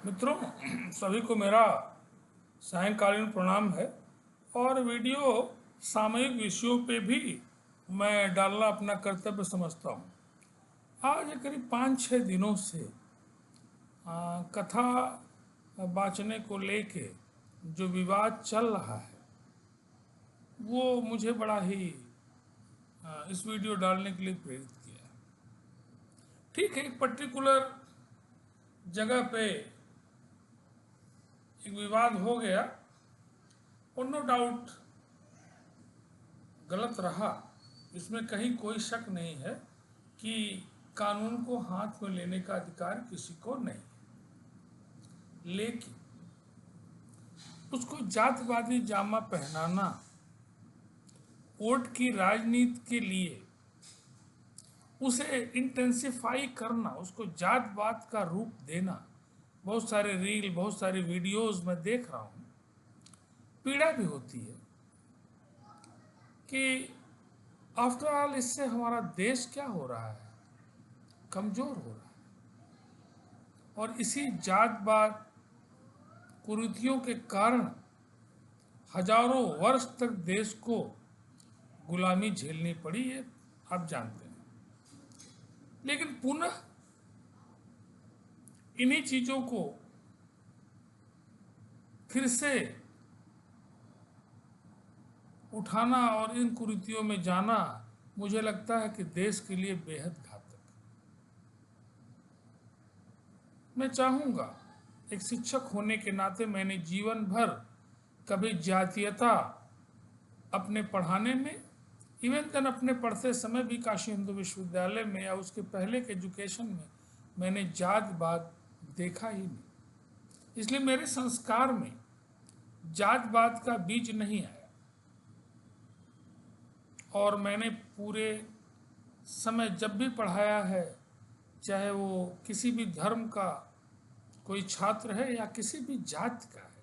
मित्रों, सभी को मेरा सायंकालीन प्रणाम है। और वीडियो सामयिक विषयों पे भी मैं डालना अपना कर्तव्य समझता हूँ। आज करीब 5-6 दिनों से कथा वाचने को लेके जो विवाद चल रहा है वो मुझे बड़ा ही इस वीडियो डालने के लिए प्रेरित किया। ठीक है, एक पर्टिकुलर जगह पे एक विवाद हो गया और नो डाउट गलत रहा, इसमें कहीं कोई शक नहीं है कि कानून को हाथ में लेने का अधिकार किसी को नहीं, लेकिन उसको जातिवादी जामा पहनाना, वोट की राजनीति के लिए उसे इंटेंसिफाई करना, उसको जातवाद का रूप देना, बहुत सारे रील, बहुत सारे वीडियोस में देख रहा हूँ। पीड़ा भी होती है कि आफ्टर ऑल इससे हमारा देश क्या हो रहा है, कमजोर हो रहा है। और इसी जातवाद कुरीतियों के कारण हजारों वर्ष तक देश को गुलामी झेलनी पड़ी है, आप जानते हैं। लेकिन पुनः इन्हीं चीजों को फिर से उठाना और इन कुरीतियों में जाना मुझे लगता है कि देश के लिए बेहद घातक है। मैं चाहूंगा, एक शिक्षक होने के नाते मैंने जीवन भर कभी जातीयता अपने पढ़ाने में, इवन देन अपने पढ़ते समय भी काशी हिंदू विश्वविद्यालय में या उसके पहले के एजुकेशन में मैंने जातवाद देखा ही नहीं। इसलिए मेरे संस्कार में जातवाद का बीज नहीं आया। और मैंने पूरे समय जब भी पढ़ाया है, चाहे वो किसी भी धर्म का कोई छात्र है या किसी भी जात का है,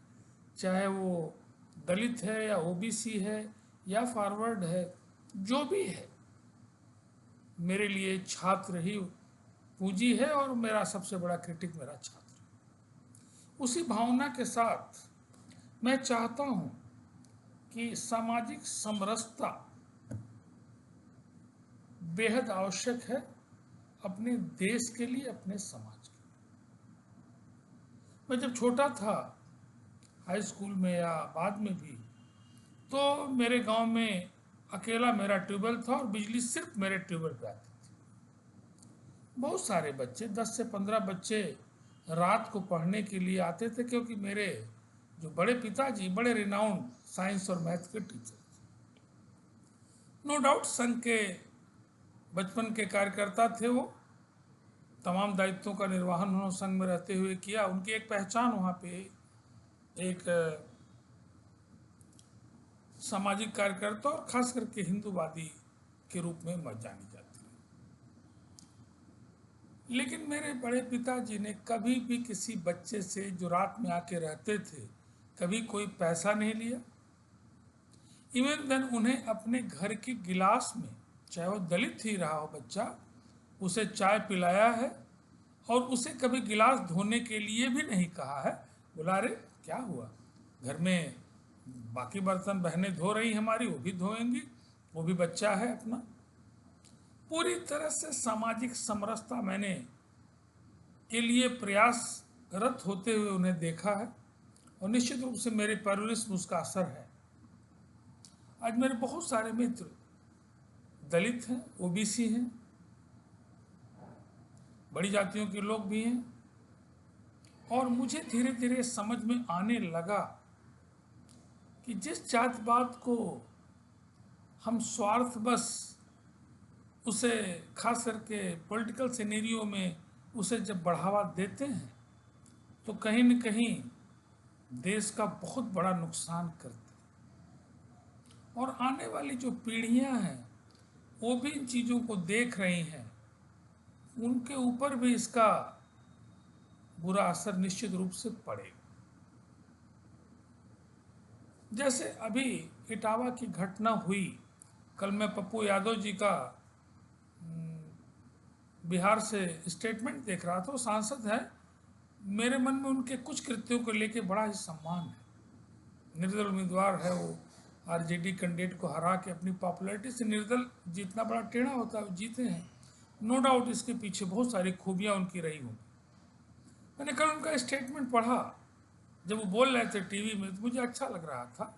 चाहे वो दलित है या ओबीसी है या फॉरवर्ड है, जो भी है, मेरे लिए छात्र ही पूंजी है और मेरा सबसे बड़ा क्रिटिक मेरा छात्र है। उसी भावना के साथ मैं चाहता हूं कि सामाजिक समरसता बेहद आवश्यक है अपने देश के लिए, अपने समाज के लिए। मैं जब छोटा था, हाई स्कूल में या बाद में भी, तो मेरे गांव में अकेला मेरा ट्यूबवेल था और बिजली सिर्फ मेरे ट्यूबवेल पे आती थी। बहुत सारे बच्चे, 10 से 15 बच्चे रात को पढ़ने के लिए आते थे, क्योंकि मेरे जो बड़े पिताजी बड़े रिनाउंड साइंस और मैथ के टीचर थे। नो डाउट संघ के बचपन के कार्यकर्ता थे वो, तमाम दायित्वों का निर्वहन उन्होंने संघ में रहते हुए किया। उनकी एक पहचान वहाँ पे एक सामाजिक कार्यकर्ता और खास करके हिंदूवादी के रूप में जानी जाती है। लेकिन मेरे बड़े पिताजी ने कभी भी किसी बच्चे से जो रात में आके रहते थे, कभी कोई पैसा नहीं लिया। इवन देन उन्हें अपने घर के गिलास में, चाहे वो दलित ही रहा हो बच्चा, उसे चाय पिलाया है और उसे कभी गिलास धोने के लिए भी नहीं कहा है। बोला, अरे क्या हुआ, घर में बाकी बर्तन बहनें धो रही हमारी, वो भी धोएंगी, वो भी बच्चा है अपना। पूरी तरह से सामाजिक समरसता मैंने के लिए प्रयासरत होते हुए उन्हें देखा है और निश्चित रूप से मेरे परवरिश में उसका असर है। आज मेरे बहुत सारे मित्र दलित हैं, ओबीसी हैं, बड़ी जातियों के लोग भी हैं, और मुझे धीरे धीरे समझ में आने लगा कि जिस जातवाद को हम स्वार्थवश उसे खास करके पॉलिटिकल सिनेरियो में उसे जब बढ़ावा देते हैं, तो कहीं न कहीं देश का बहुत बड़ा नुकसान करते हैं। और आने वाली जो पीढ़ियां हैं वो भी इन चीज़ों को देख रही हैं, उनके ऊपर भी इसका बुरा असर निश्चित रूप से पड़ेगा। जैसे अभी इटावा की घटना हुई, कल मैं पप्पू यादव जी का बिहार से स्टेटमेंट देख रहा था। वो सांसद है मेरे मन में उनके कुछ कृत्यों को लेके बड़ा ही सम्मान है। निर्दल उम्मीदवार है वो, आरजेडी कैंडिडेट को हरा के अपनी पॉपुलैरिटी से निर्दल जितना बड़ा टेढ़ा होता है वो जीते हैं। नो डाउट इसके पीछे बहुत सारी खूबियाँ उनकी रही होंगी। मैंने कल उनका स्टेटमेंट पढ़ा, जब वो बोल रहे थे टीवी में, तो मुझे अच्छा लग रहा था,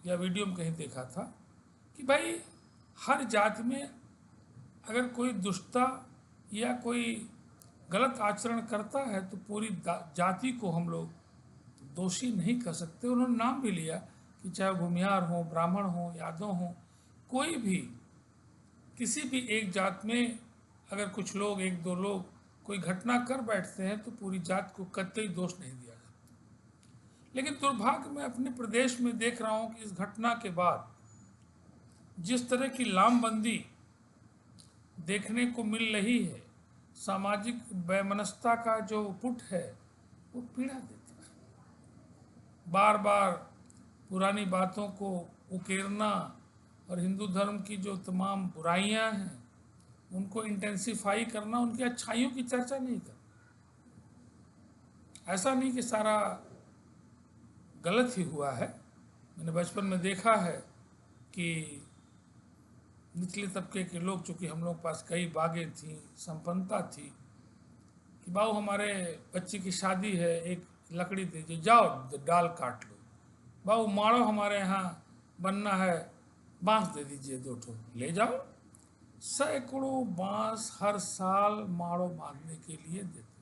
या वीडियो में कहीं देखा था कि भाई हर जाति में अगर कोई दुष्टता या कोई गलत आचरण करता है तो पूरी जाति को हम लोग दोषी नहीं कर सकते। उन्होंने नाम भी लिया कि चाहे भूमिहार हो, ब्राह्मण हो, यादव हो, कोई भी किसी भी एक जात में अगर कुछ लोग, एक दो लोग कोई घटना कर बैठते हैं तो पूरी जात को कतई दोष नहीं दिया जाता। लेकिन दुर्भाग्य मैं अपने प्रदेश में देख रहा हूँ कि इस घटना के बाद जिस तरह की लामबंदी देखने को मिल रही है, सामाजिक वैमनस्यता का जो पुट है वो पीड़ा देता है। बार बार पुरानी बातों को उकेरना और हिंदू धर्म की जो तमाम बुराइयां हैं उनको इंटेंसिफाई करना, उनकी अच्छाइयों की चर्चा नहीं करना। ऐसा नहीं कि सारा गलत ही हुआ है। मैंने बचपन में देखा है कि निचले तबके के लोग, चूँकि हम लोग पास कई बागें थी, संपन्नता थी, कि बाबू हमारे बच्चे की शादी है, एक लकड़ी दीजिए, जाओ डाल काट लो। बाबू माड़ो हमारे यहाँ बनना है, बांस दे दीजिए 2 ठो, ले जाओ। सैकड़ों बांस हर साल माड़ो बांधने के लिए देते।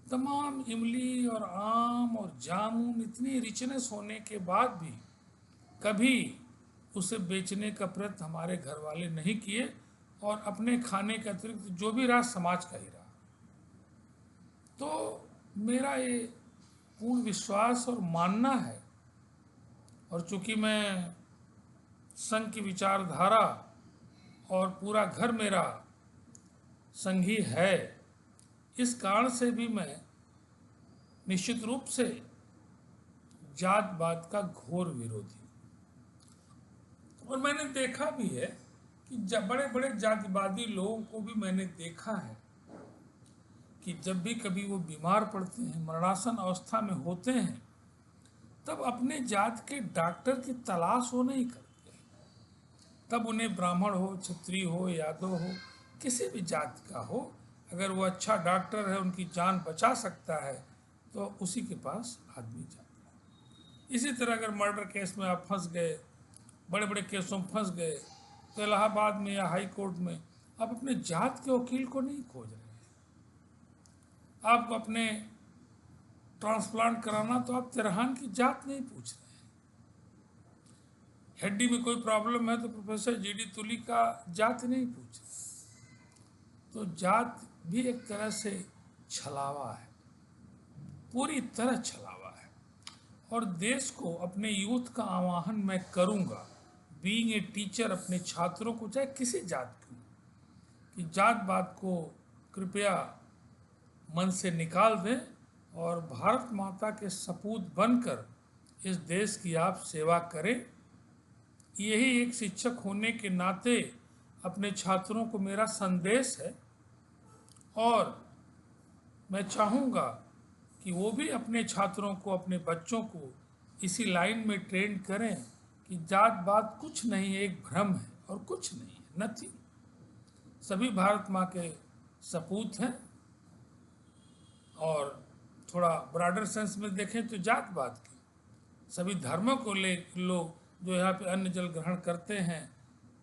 तमाम इमली और आम और जामुन इतनी रिचनेस होने के बाद भी कभी उसे बेचने का प्रयत्न हमारे घर वाले नहीं किए, और अपने खाने के अतिरिक्त जो भी रहा समाज का ही रहा। तो मेरा ये पूर्ण विश्वास और मानना है, और चूंकि मैं संघ की विचारधारा और पूरा घर मेरा संघी है, इस कारण से भी मैं निश्चित रूप से जातवाद का घोर विरोधी। और मैंने देखा भी है कि जब बड़े बड़े जातिवादी लोगों को भी मैंने देखा है कि जब भी कभी वो बीमार पड़ते हैं, मरणासन अवस्था में होते हैं, तब अपने जात के डॉक्टर की तलाश वो नहीं करते। तब उन्हें ब्राह्मण हो, क्षत्रिय हो, यादव हो, किसी भी जात का हो, अगर वो अच्छा डॉक्टर है, उनकी जान बचा सकता है, तो उसी के पास आदमी जाता है। इसी तरह अगर मर्डर केस में आप फंस गए, बड़े बड़े केसों में फंस गए, तो इलाहाबाद में या हाई कोर्ट में आप अपने जात के वकील को नहीं खोज रहे हैं। आपको अपने ट्रांसप्लांट कराना, तो आप तिरहान की जात नहीं पूछ रहे हैं। हड्डी में कोई प्रॉब्लम है तो प्रोफेसर जीडी तुली का जात नहीं पूछ रहे। तो जात भी एक तरह से छलावा है, पूरी तरह छलावा है। और देश को, अपने यूथ का आह्वान मैं करूंगा, बीइंग ए टीचर, अपने छात्रों को, चाहे किसी जात की, कि जातवाद को कृपया मन से निकाल दें और भारत माता के सपूत बनकर इस देश की आप सेवा करें। यही एक शिक्षक होने के नाते अपने छात्रों को मेरा संदेश है, और मैं चाहूँगा कि वो भी अपने छात्रों को, अपने बच्चों को इसी लाइन में ट्रेन करें कि जातवाद कुछ नहीं है, एक भ्रम है और कुछ नहीं है, नथिंग। सभी भारत माँ के सपूत हैं। और थोड़ा ब्रॉडर सेंस में देखें तो जातवाद की सभी धर्मों को ले लोग जो यहाँ पे अन्न जल ग्रहण करते हैं,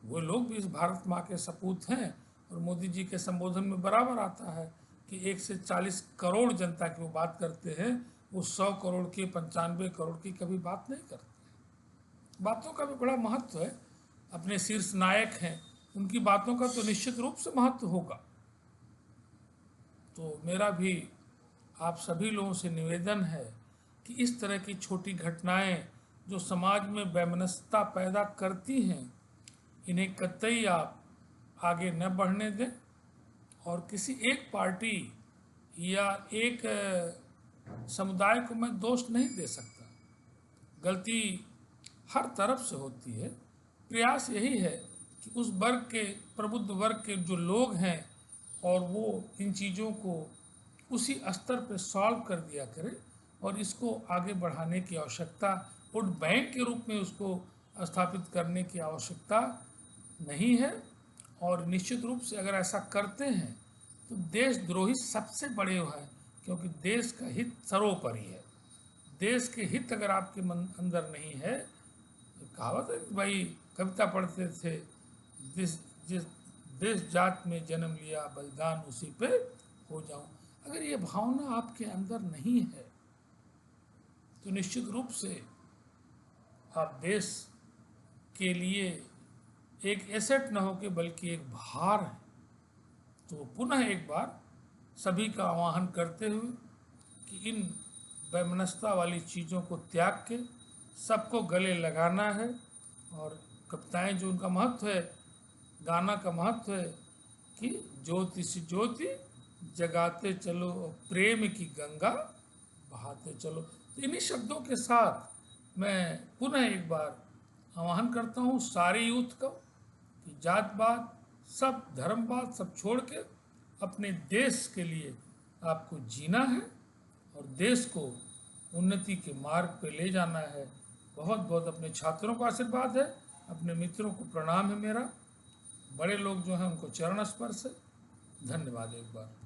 वो लोग भी इस भारत माँ के सपूत हैं। और मोदी जी के संबोधन में बराबर आता है कि 1 से 40 करोड़ जनता की वो बात करते हैं, वो 100 करोड़ की, 95 करोड़ की कभी बात नहीं करते। बातों का भी बड़ा महत्व है। अपने शीर्ष नायक हैं, उनकी बातों का तो निश्चित रूप से महत्व होगा। तो मेरा भी आप सभी लोगों से निवेदन है कि इस तरह की छोटी घटनाएं जो समाज में वैमनस्यता पैदा करती हैं, इन्हें कतई आप आगे न बढ़ने दें। और किसी एक पार्टी या एक समुदाय को मैं दोष नहीं दे सकता, गलती हर तरफ से होती है। प्रयास यही है कि उस वर्ग के, प्रबुद्ध वर्ग के जो लोग हैं, और वो इन चीज़ों को उसी स्तर पे सॉल्व कर दिया करें और इसको आगे बढ़ाने की आवश्यकता, वोट बैंक के रूप में उसको स्थापित करने की आवश्यकता नहीं है। और निश्चित रूप से अगर ऐसा करते हैं तो देशद्रोही सबसे बड़े हैं, क्योंकि देश का हित सर्वोपरि है। देश के हित अगर आपके मन अंदर नहीं है, तो कहावत है कि भाई कविता पढ़ते थे, जिस जिस देश जात में जन्म लिया बलिदान उसी पे हो जाऊं। अगर ये भावना आपके अंदर नहीं है तो निश्चित रूप से आप देश के लिए एक एसेट न होके बल्कि एक भार है। तो पुनः एक बार सभी का आह्वान करते हुए कि इन वैमनस्यता वाली चीज़ों को त्याग के सबको गले लगाना है। और कविताएं जो उनका महत्व है, गाना का महत्व है कि ज्योति से ज्योति जगाते चलो और प्रेम की गंगा बहाते चलो। तो इन्हीं शब्दों के साथ मैं पुनः एक बार आह्वान करता हूँ सारे यूथ को कि जातपात सब धर्मवाद सब छोड़ के अपने देश के लिए आपको जीना है और देश को उन्नति के मार्ग पे ले जाना है। बहुत बहुत अपने छात्रों को आशीर्वाद है, अपने मित्रों को प्रणाम है मेरा, बड़े लोग जो हैं उनको चरण स्पर्श है। धन्यवाद एक बार।